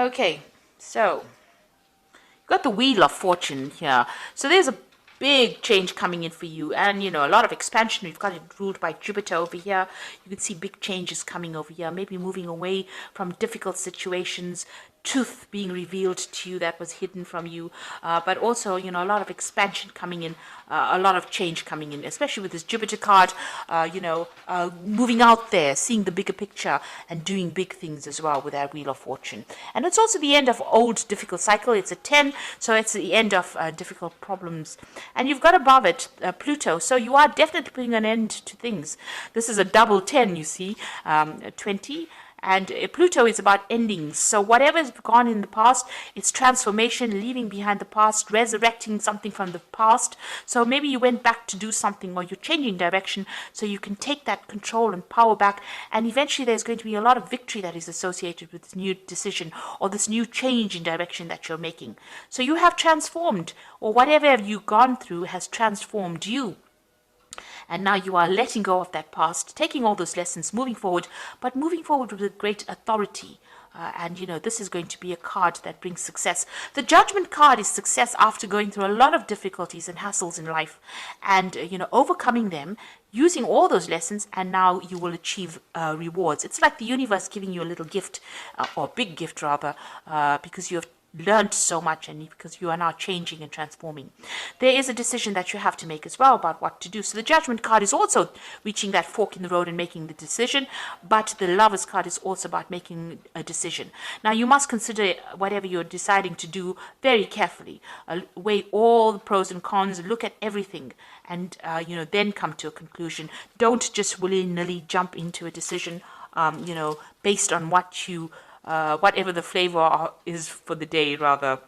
Okay, so got the Wheel of Fortune here. So there's a big change coming in for you, and a lot of expansion. We've got it ruled by Jupiter over here. You can see big changes coming over here, maybe moving away from difficult situations, truth being revealed to you that was hidden from you, but also a lot of expansion coming in, a lot of change coming in, especially with this Jupiter card. Moving out there, seeing the bigger picture, and doing big things as well with that Wheel of Fortune. And it's also the end of old difficult cycle. It's a 10, so it's the end of difficult problems. And you've got above it Pluto, so you are definitely putting an end to things. This is a double 10, you see, 20. And Pluto is about endings. So whatever has gone in the past, it's transformation, leaving behind the past, resurrecting something from the past. So maybe you went back to do something, or you're changing direction so you can take that control and power back. And eventually there's going to be a lot of victory that is associated with this new decision or this new change in direction that you're making. So you have transformed, or whatever you've gone through has transformed you. And now you are letting go of that past, taking all those lessons, moving forward, but moving forward with great authority. And this is going to be a card that brings success. The Judgment card is success after going through a lot of difficulties and hassles in life, and overcoming them, using all those lessons, and now you will achieve rewards. It's like the universe giving you a little gift, or big gift rather, because you have learned so much, and because you are now changing and transforming. There is a decision that you have to make as well about what to do. So the Judgment card is also reaching that fork in the road and making the decision, but the Lovers card is also about making a decision. Now you must consider whatever you're deciding to do very carefully. Weigh all the pros and cons, look at everything, and then come to a conclusion. Don't just willy-nilly jump into a decision based on what you whatever the flavor is for the day, rather.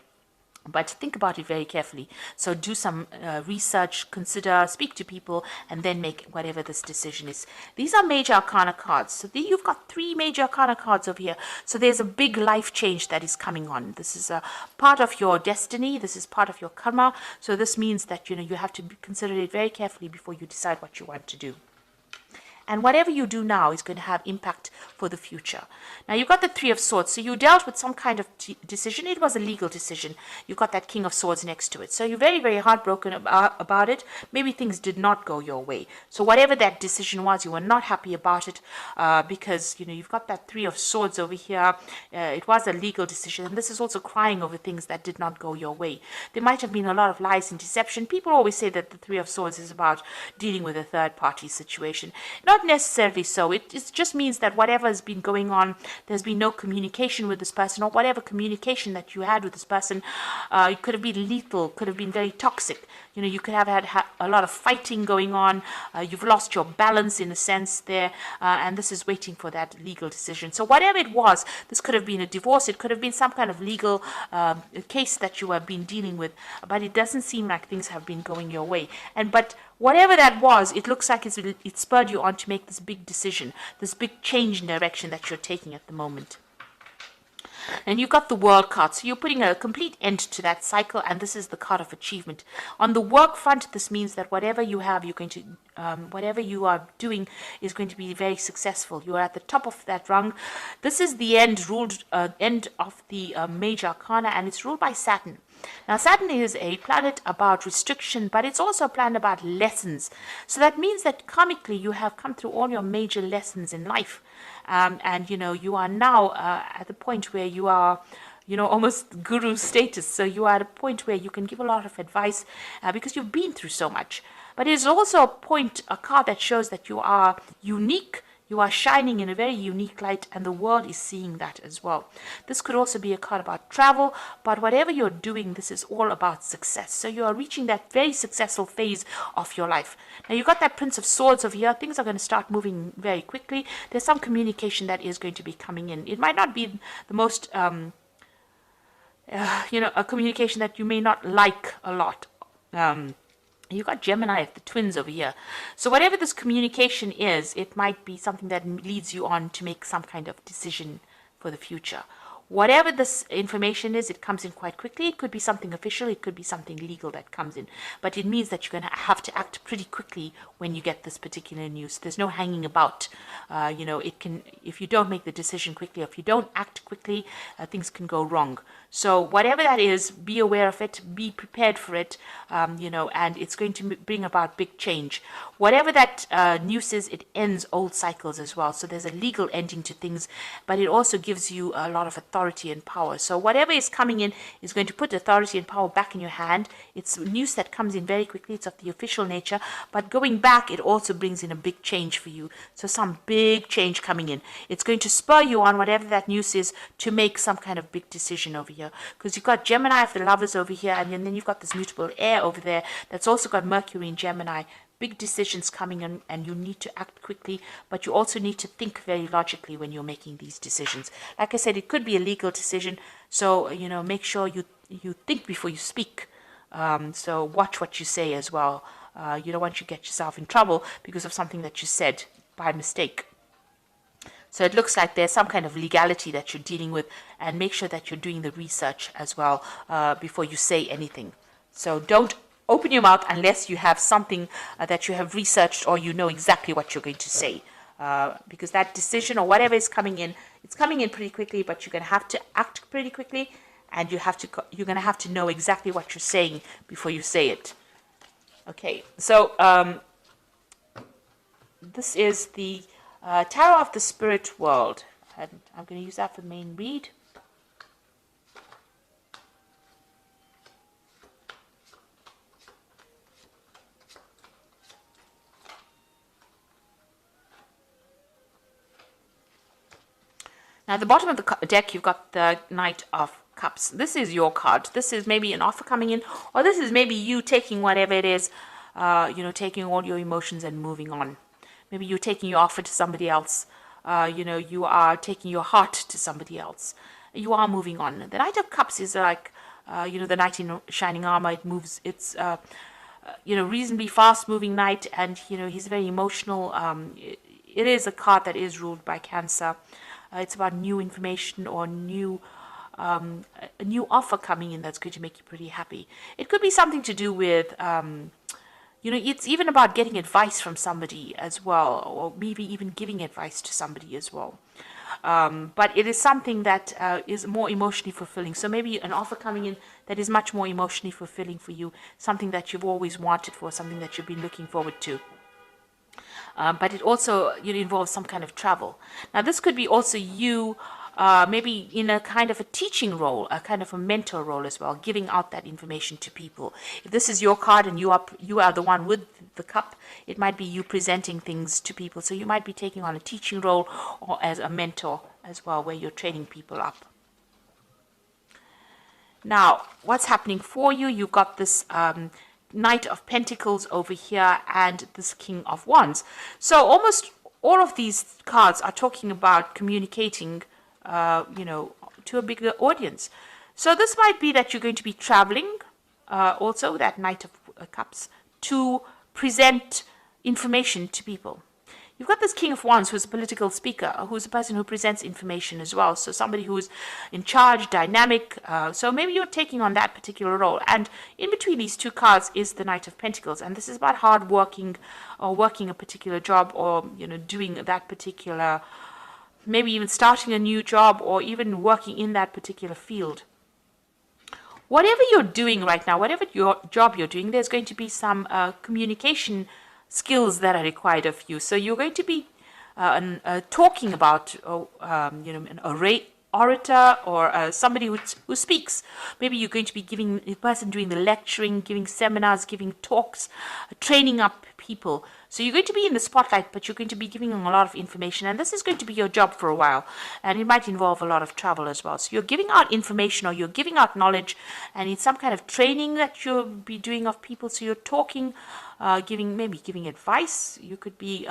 But think about it very carefully. So do some research, consider, speak to people, and then make whatever this decision is. These are major arcana cards. So you've got 3 major arcana cards over here. So there's a big life change that is coming on. This is a part of your destiny. This is part of your karma. So this means that you have to consider it very carefully before you decide what you want to do. And whatever you do now is going to have impact for the future. Now, you've got the 3 of Swords. So you dealt with some kind of decision. It was a legal decision. You've got that King of Swords next to it. So you're very, very heartbroken about it. Maybe things did not go your way. So whatever that decision was, you were not happy about it because, you've got that 3 of Swords over here. It was a legal decision. And this is also crying over things that did not go your way. There might have been a lot of lies and deception. People always say that the 3 of Swords is about dealing with a third-party situation. Not necessarily so. It just means that whatever has been going on, there's been no communication with this person, or whatever communication that you had with this person, it could have been lethal, could have been very toxic. You could have had a lot of fighting going on. You've lost your balance in a sense there, and this is waiting for that legal decision. So whatever it was, this could have been a divorce. It could have been some kind of legal case that you have been dealing with, but it doesn't seem like things have been going your way. But whatever that was, it looks like it spurred you on to make this big decision, this big change in direction that you're taking at the moment. And you've got the World card, so you're putting a complete end to that cycle, and this is the card of achievement. On the work front, this means that whatever you have, you're going to, whatever you are doing is going to be very successful. You are at the top of that rung. This is the end of the major arcana, and it's ruled by Saturn. Now, Saturn is a planet about restriction, but it's also a planet about lessons. So that means that karmically you have come through all your major lessons in life. And you are now at the point where you are, almost guru status. So you are at a point where you can give a lot of advice because you've been through so much. But it's also a card that shows that you are unique. You are shining in a very unique light, and the world is seeing that as well. This could also be a card about travel, but whatever you're doing, this is all about success. So you are reaching that very successful phase of your life. Now, you've got that Prince of Swords over here. Things are going to start moving very quickly. There's some communication that is going to be coming in. It might not be the most, a communication that you may not like a lot. You've got Gemini, the twins over here. So whatever this communication is, it might be something that leads you on to make some kind of decision for the future. whatever this information is, it comes in quite quickly. It could be something official, it could be something legal that comes in, but it means that you're going to have to act pretty quickly when you get this particular news. There's no hanging about. It can, if you don't make the decision quickly, or if you don't act quickly, things can go wrong. So whatever that is, be aware of it, be prepared for it, and it's going to bring about big change. Whatever that news is, it ends old cycles as well. So there's a legal ending to things, but it also gives you a lot of authority and power. So whatever is coming in is going to put authority and power back in your hand. It's news that comes in very quickly. It's of the official nature, but going back, it also brings in a big change for you. So some big change coming in. It's going to spur you on, whatever that news is, to make some kind of big decision over here. Because you've got Gemini of the Lovers over here, and then you've got this mutable air over there that's also got Mercury in Gemini. Big decisions coming in, and you need to act quickly, but you also need to think very logically when you're making these decisions. Like I said, it could be a legal decision, so make sure you think before you speak. So watch what you say as well. You don't want to get yourself in trouble because of something that you said by mistake. So it looks like there's some kind of legality that you're dealing with, and make sure that you're doing the research as well before you say anything. So don't open your mouth unless you have something that you have researched, or you know exactly what you're going to say. Because that decision or whatever is coming in, it's coming in pretty quickly, but you're going to have to act pretty quickly, and you're going to have to know exactly what you're saying before you say it. Okay, so this is the Tarot of the Spirit World, and I'm going to use that for the main read. Now, at the bottom of the deck, you've got the Knight of Cups. This is your card. This is maybe an offer coming in, or this is maybe you taking whatever it is, taking all your emotions and moving on. Maybe you're taking your offer to somebody else. You are taking your heart to somebody else. You are moving on. The Knight of Cups is like, the knight in shining armor. It moves. It's, reasonably fast-moving knight, and he's very emotional. It is a card that is ruled by Cancer. It's about new information or a new offer coming in that's going to make you pretty happy. It could be something to do with, it's even about getting advice from somebody as well, or maybe even giving advice to somebody as well. But it is something that is more emotionally fulfilling. So maybe an offer coming in that is much more emotionally fulfilling for you, something that you've always wanted for, something that you've been looking forward to. But it also involves some kind of travel. Now, this could be also you maybe in a kind of a teaching role, a kind of a mentor role as well, giving out that information to people. If this is your card and you are the one with the cup, it might be you presenting things to people. So you might be taking on a teaching role or as a mentor as well, where you're training people up. Now, what's happening for you? You've got this Knight of Pentacles over here and this King of Wands. So almost all of these cards are talking about communicating, to a bigger audience. So this might be that you're going to be traveling, also that Knight of Cups, to present information to people. You've got this King of Wands, who's a political speaker, who's a person who presents information as well. So somebody who's in charge, dynamic. So maybe you're taking on that particular role. And in between these two cards is the Knight of Pentacles. And this is about hard working, or working a particular job, or, doing that particular, maybe even starting a new job, or even working in that particular field. Whatever you're doing right now, whatever your job you're doing, there's going to be some communication skills that are required of you. So you're going to be talking about, an orator, or somebody who speaks. Maybe you're going to be giving a person doing the lecturing, giving seminars, giving talks, training up people. So you're going to be in the spotlight, but you're going to be giving them a lot of information, and this is going to be your job for a while, and it might involve a lot of travel as well. So you're giving out information, or you're giving out knowledge, and it's some kind of training that you'll be doing of people. So you're talking, giving advice. You could be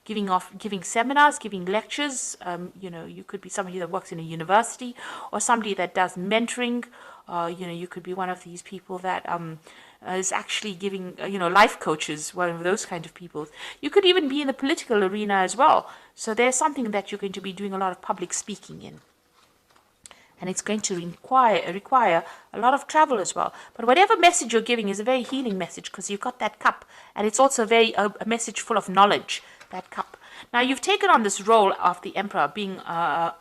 giving seminars, giving lectures. You could be somebody that works in a university, or somebody that does mentoring. You could be one of these people that is actually giving, life coaches, one of those kind of people. You could even be in the political arena as well. So there's something that you're going to be doing a lot of public speaking in. and it's going to require a lot of travel as well. But whatever message you're giving is a very healing message, because you've got that cup, and it's also a message full of knowledge, that cup. Now, you've taken on this role of the emperor, being a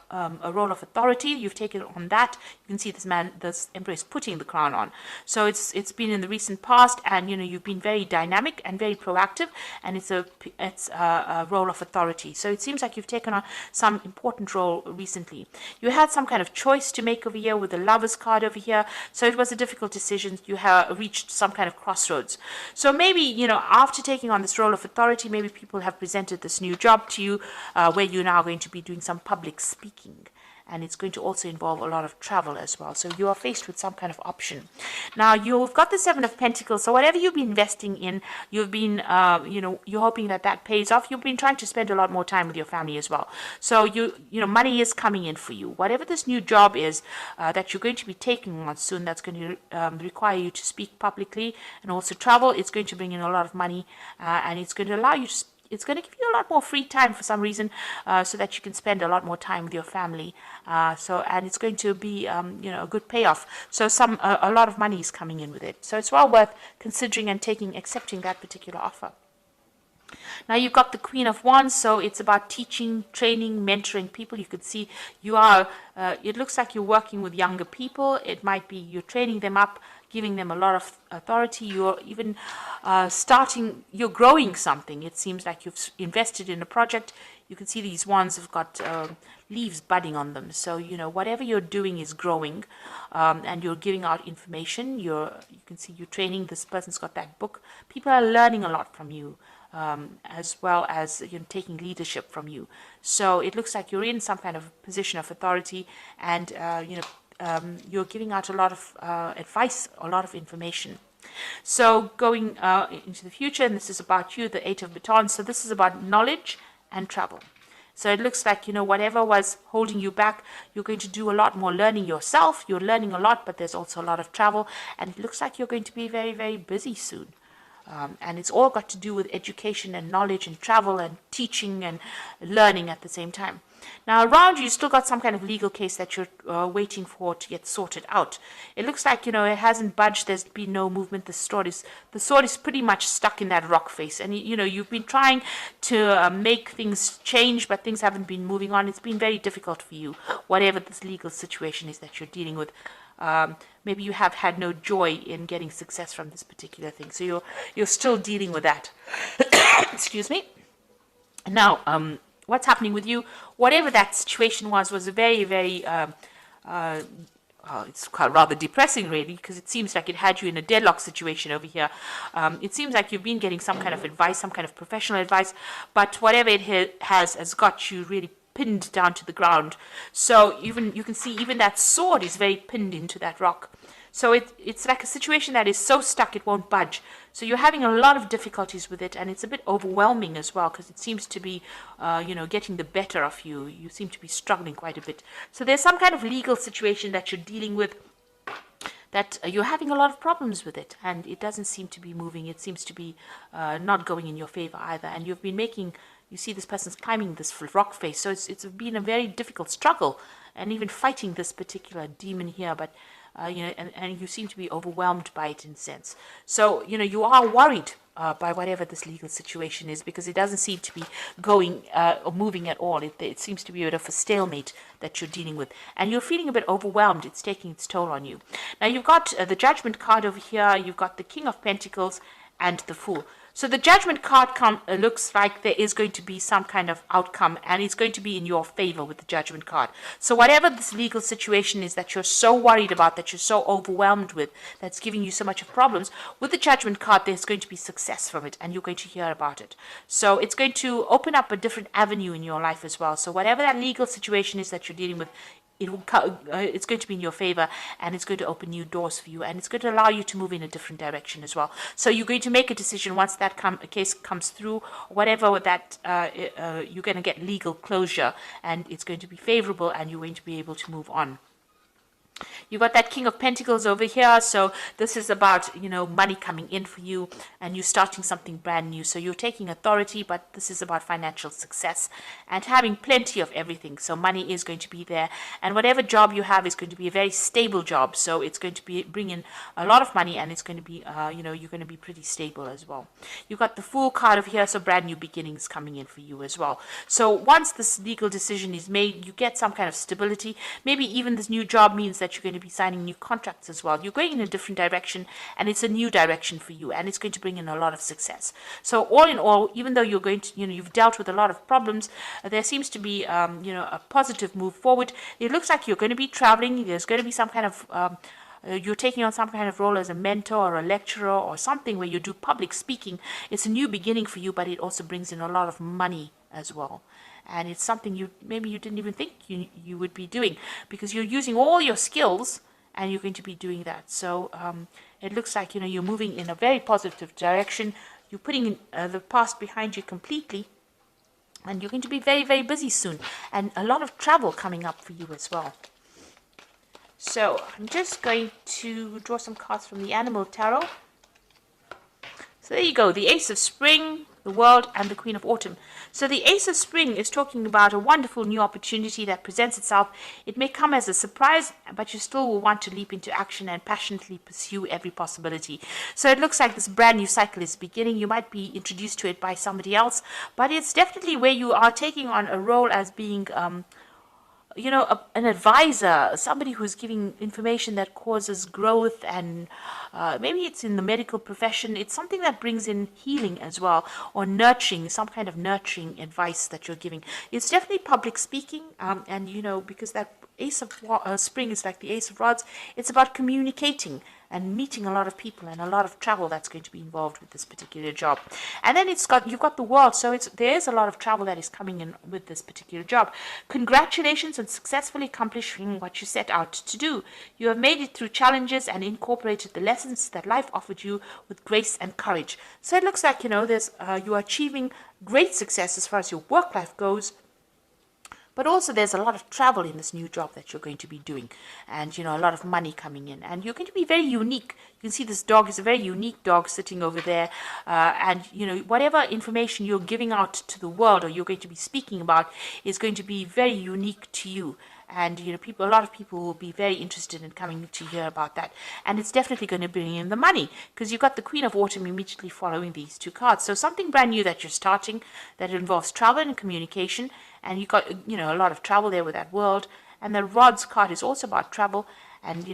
role of authority. You've taken on that. You can see this emperor is putting the crown on. So it's been in the recent past, and you've been very dynamic and very proactive, and it's a role of authority. So it seems like you've taken on some important role recently. You had some kind of choice to make over here with the Lovers card over here. So it was a difficult decision. You have reached some kind of crossroads. So maybe, after taking on this role of authority, maybe people have presented this new job to you, where you're now going to be doing some public speaking, and it's going to also involve a lot of travel as well. So you are faced with some kind of option. Now, you've got the Seven of Pentacles, so whatever you've been investing in, you've been you're hoping that pays off. You've been trying to spend a lot more time with your family as well. So money is coming in for you. Whatever this new job is that you're going to be taking on soon, that's going to require you to speak publicly and also travel. It's going to bring in a lot of money, and it's going to allow you to it's going to give you a lot more free time for some reason, so that you can spend a lot more time with your family. And it's going to be, a good payoff. So a lot of money is coming in with it. So it's well worth considering and accepting that particular offer. Now, you've got the Queen of Wands, so it's about teaching, training, mentoring people. You can see it looks like you're working with younger people. It might be you're training them up, giving them a lot of authority. You're even you're growing something. It seems like you've invested in a project. You can see these wands have got leaves budding on them. So, whatever you're doing is growing, and you're giving out information. You can see you're training. This person's got that book. People are learning a lot from you, as well as taking leadership from you. So it looks like you're in some kind of position of authority, and you're giving out a lot of advice, a lot of information. So going into the future, and this is about you, the Eight of Batons. So this is about knowledge and travel. So it looks like, whatever was holding you back, you're going to do a lot more learning yourself. You're learning a lot, but there's also a lot of travel. And it looks like you're going to be very, very busy soon. And it's all got to do with education and knowledge and travel and teaching and learning at the same time. Now, around you still got some kind of legal case that you're waiting for to get sorted out. It looks like, it hasn't budged. There's been no movement. The sword is pretty much stuck in that rock face. And, you've been trying to make things change, but things haven't been moving on. It's been very difficult for you, whatever this legal situation is that you're dealing with. Maybe you have had no joy in getting success from this particular thing. So you're still dealing with that. Excuse me. Now, what's happening with you, whatever that situation was a very, very, it's rather depressing, really, because it seems like it had you in a deadlock situation over here. It seems like you've been getting some kind of advice, some kind of professional advice, but whatever it has got you really pinned down to the ground. So you can see even that sword is very pinned into that rock. So it's like a situation that is so stuck it won't budge. So you're having a lot of difficulties with it, and it's a bit overwhelming as well, because it seems to be, getting the better of you. You seem to be struggling quite a bit. So there's some kind of legal situation that you're dealing with, that you're having a lot of problems with it, and it doesn't seem to be moving. It seems to be not going in your favor either. And you've been you see this person's climbing this rock face. So it's been a very difficult struggle, and even fighting this particular demon here, but and you seem to be overwhelmed by it in a sense. So, you are worried by whatever this legal situation is, because it doesn't seem to be going or moving at all. It seems to be a bit of a stalemate that you're dealing with. And you're feeling a bit overwhelmed. It's taking its toll on you. Now, you've got the Judgment card over here. You've got the King of Pentacles and the Fool. So the Judgment card looks like there is going to be some kind of outcome, and it's going to be in your favor with the Judgment card. So whatever this legal situation is that you're so worried about, that you're so overwhelmed with, that's giving you so much of problems, with the Judgment card, there's going to be success from it, and you're going to hear about it. So it's going to open up a different avenue in your life as well. So whatever that legal situation is that you're dealing with, it's going to be in your favor, and it's going to open new doors for you, and it's going to allow you to move in a different direction as well. So you're going to make a decision once that case comes through, whatever that you're going to get legal closure, and it's going to be favorable, and you're going to be able to move on. You got that King of Pentacles over here. So this is about, money coming in for you and you starting something brand new. So you're taking authority, but this is about financial success and having plenty of everything. So money is going to be there. And whatever job you have is going to be a very stable job. So it's going to be bring in a lot of money and it's going to be, you're going to be pretty stable as well. You got the Fool card over here. So brand new beginnings coming in for you as well. So once this legal decision is made, you get some kind of stability. Maybe even this new job means that you're going to be signing new contracts as well. You're going in a different direction and it's a new direction for you and it's going to bring in a lot of success. So all in all, even though you're going to, you've dealt with a lot of problems, there seems to be, a positive move forward. It looks like you're going to be traveling. There's going to be some kind of, you're taking on some kind of role as a mentor or a lecturer or something where you do public speaking. It's a new beginning for you, but it also brings in a lot of money as well. And it's something maybe you didn't even think you would be doing because you're using all your skills and you're going to be doing that. So it looks like, you're moving in a very positive direction. You're putting the past behind you completely. And you're going to be very, very busy soon. And a lot of travel coming up for you as well. So I'm just going to draw some cards from the Animal Tarot. So there you go. The Ace of Spring, the World, and the Queen of Autumn. So the Ace of Spring is talking about a wonderful new opportunity that presents itself. It may come as a surprise, but you still will want to leap into action and passionately pursue every possibility. So it looks like this brand new cycle is beginning. You might be introduced to it by somebody else, but it's definitely where you are taking on a role as being an advisor, somebody who's giving information that causes growth, and maybe it's in the medical profession. It's something that brings in healing as well, or nurturing, some kind of nurturing advice that you're giving. It's definitely public speaking, and because that Ace of Spring is like the Ace of Rods, it's about communicating and meeting a lot of people and a lot of travel that's going to be involved with this particular job. And then you've got the World, so there's a lot of travel that is coming in with this particular job. Congratulations on successfully accomplishing what you set out to do. You have made it through challenges and incorporated the lessons that life offered you with grace and courage. So it looks like, you are achieving great success as far as your work life goes. But also there's a lot of travel in this new job that you're going to be doing. And, a lot of money coming in. And you're going to be very unique. You can see this dog is a very unique dog sitting over there. And, whatever information you're giving out to the world or you're going to be speaking about is going to be very unique to you. And, a lot of people will be very interested in coming to hear about that. And it's definitely going to bring in the money because you've got the Queen of Autumn immediately following these two cards. So something brand new that you're starting that involves travel and communication. And you've got, a lot of travel there with that World. And the Rods card is also about travel and,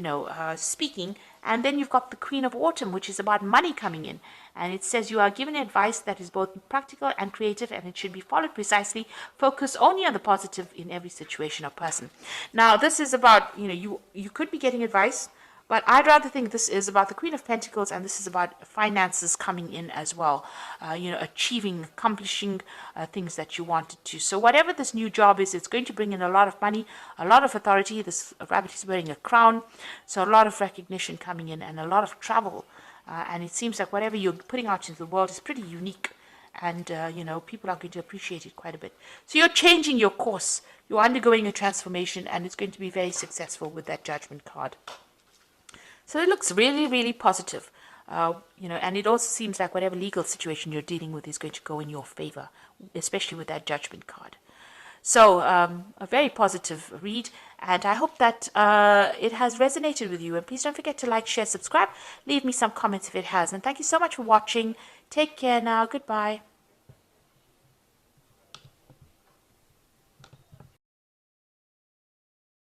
speaking. And then you've got the Queen of Autumn, which is about money coming in. And it says you are given advice that is both practical and creative, and it should be followed precisely. Focus only on the positive in every situation or person. Now, this is about, you could be getting advice, but I'd rather think this is about the Queen of Pentacles, and this is about finances coming in as well. Achieving, accomplishing things that you wanted to. So whatever this new job is, it's going to bring in a lot of money, a lot of authority. This rabbit is wearing a crown, so a lot of recognition coming in and a lot of travel. And it seems like whatever you're putting out into the world is pretty unique. And, people are going to appreciate it quite a bit. So you're changing your course. You're undergoing a transformation, and it's going to be very successful with that Judgment card. So it looks really, really positive. And it also seems like whatever legal situation you're dealing with is going to go in your favor, especially with that Judgment card. So a very positive read, and I hope that it has resonated with you. And please don't forget to like, share, subscribe. Leave me some comments if it has. And thank you so much for watching. Take care now. Goodbye.